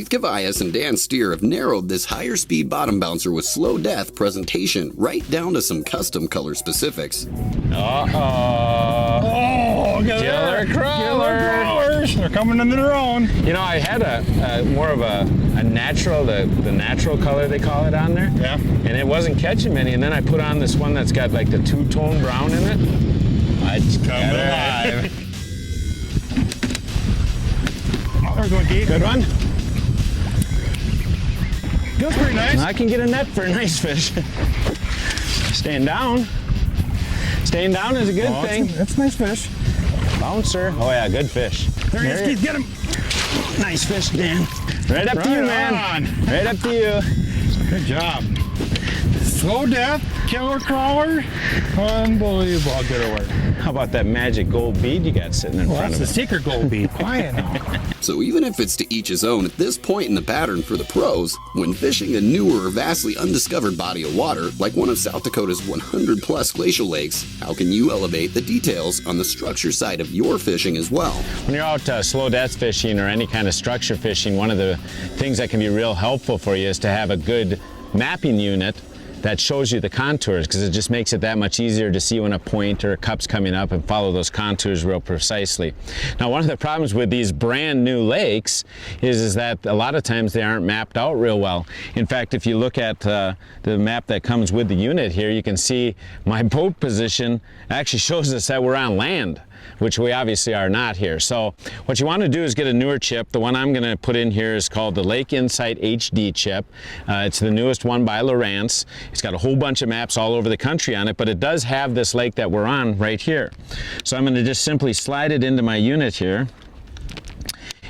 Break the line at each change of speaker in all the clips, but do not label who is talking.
Keith Kavajecz and Dan Stier have narrowed this higher speed bottom bouncer with slow death presentation right down to some custom color specifics.
Uh-oh.
Oh,
Killer crawlers.
They're coming into their own.
You know, I had a more of a natural, the natural color they call it on there.
Yeah.
And it wasn't catching many. And then I put on this one that's got like the two-tone brown in it.
It's coming alive. Oh, there's one, Keith.
Good one.
Feels pretty nice.
I can get a net for a nice fish. Staying down. Staying down is a good thing.
That's a nice fish.
Bouncer. Oh yeah, good fish.
There he is, Keith. Get him.
Nice fish, Dan. Right up to you, man. Right up to you.
Good job. Slow death, killer crawler. Unbelievable. I'll get it work.
How about that magic gold bead you got sitting in front
That's
of
the
it?
secret gold bead. Quiet now.
So even if it's to each his own at this point in the pattern for the pros, when fishing a newer or vastly undiscovered body of water, like one of South Dakota's 100-plus glacial lakes, how can you elevate the details on the structure side of your fishing as well?
When you're out slow depth fishing or any kind of structure fishing, one of the things that can be real helpful for you is to have a good mapping unit that shows you the contours, because it just makes it that much easier to see when a point or a cup's coming up and follow those contours real precisely. Now, one of the problems with these brand new lakes is that a lot of times they aren't mapped out real well. In fact, if you look at the map that comes with the unit here, you can see my boat position actually shows us that we're on land, which we obviously are not here. So what you want to do is get a newer chip. The one I'm going to put in here is called the Lake Insight HD chip. It's the newest one by Lowrance. It's got a whole bunch of maps all over the country on it, but it does have this lake that we're on right here. So I'm going to just simply slide it into my unit here.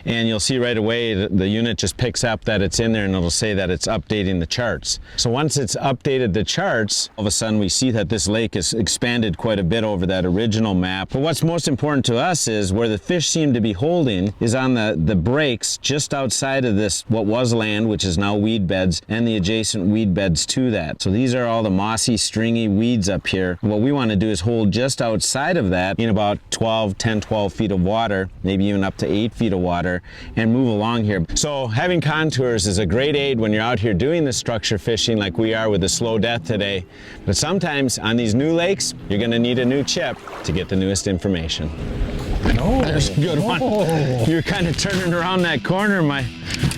And you'll see right away the unit just picks up that it's in there, and it'll say that it's updating the charts. So once it's updated the charts, all of a sudden we see that this lake has expanded quite a bit over that original map. But what's most important to us is where the fish seem to be holding is on the breaks just outside of this, what was land, which is now weed beds, and the adjacent weed beds to that. So these are all the mossy, stringy weeds up here. What we want to do is hold just outside of that in about 10, 12 feet of water, maybe even up to 8 feet of water, and move along here. So having contours is a great aid when you're out here doing the structure fishing like we are with the slow death today. But sometimes on these new lakes, you're going to need a new chip to get the newest information.
Oh,
there's a good one. You're kind of turning around that corner. My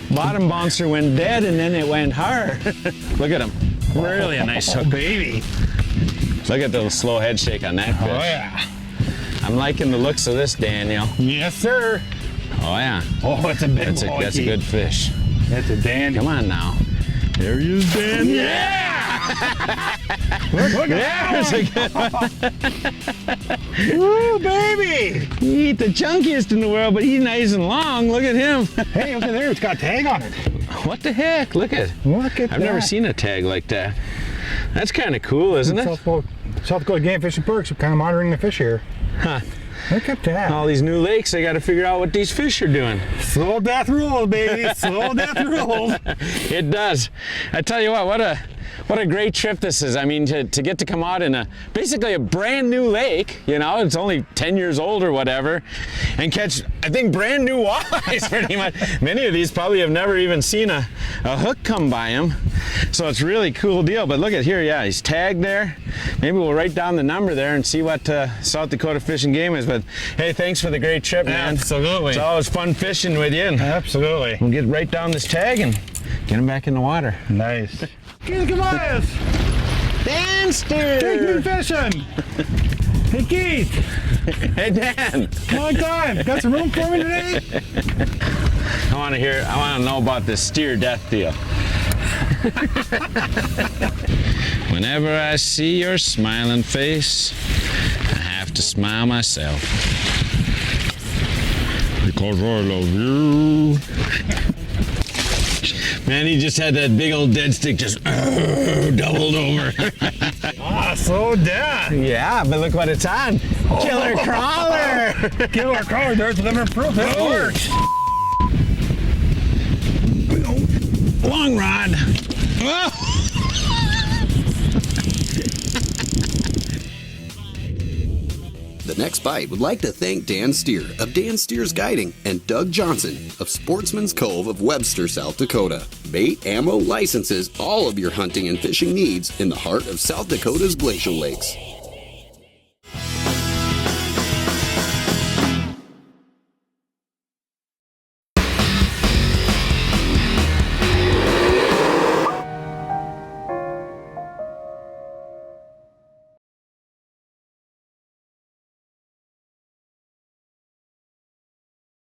bottom bouncer went dead and then it went hard. Look at him. Really a nice hook.
Baby.
Look at the slow head shake on that fish.
Oh, yeah.
I'm liking the looks of this, Daniel.
Yes, sir.
Oh, yeah.
Oh, it's a big
boy. That's a good fish.
That's a dandy.
Come on now. There he is, Dan.
Yeah! Look
There's a good one.
Woo, baby!
He ain't the chunkiest in the world, but he's nice and long. Look at him.
Hey, look at there. It's got a tag on it.
What the heck? Look at
that.
I've never seen a tag like that. That's kind of cool, isn't it?
South Dakota Game Fish and Perks are kind of monitoring the fish here.
Huh.
Look at that.
All these new lakes, they got to figure out what these fish are doing.
Slow death rules, baby. Slow death rules.
It does. I tell you what a great trip this is. I mean, to get to come out in basically a brand new lake, you know, it's only 10 years old or whatever, and catch, I think, brand new walleyes pretty much. Many of these probably have never even seen a hook come by them. So it's a really cool deal. But look at here, yeah, he's tagged there. Maybe we'll write down the number there and see what South Dakota Fish and Game is. But hey, thanks for the great trip, man.
Absolutely.
It's always fun fishing with you.
Absolutely.
We'll get right down this tag and get him back in the water.
Nice. Keith Kavajecz!
Dan Stier!
Take me fishing! Hey, Keith!
Hey, Dan!
Long time! Got some room for me today?
I want to know about this Stier death deal. Whenever I see your smiling face, I have to smile myself. Because I love you. Man, he just had that big old dead stick just doubled over.
Ah, slow down.
Yeah, but look what it's on. Killer crawler.
Killer crawler, there's living proof. It works.
Long rod.
The Next Bite would like to thank Dan Stier of Dan Stier's Guiding and Doug Johnson of Sportsman's Cove of Webster, South Dakota. Bait, ammo, licenses, all of your hunting and fishing needs in the heart of South Dakota's glacial lakes.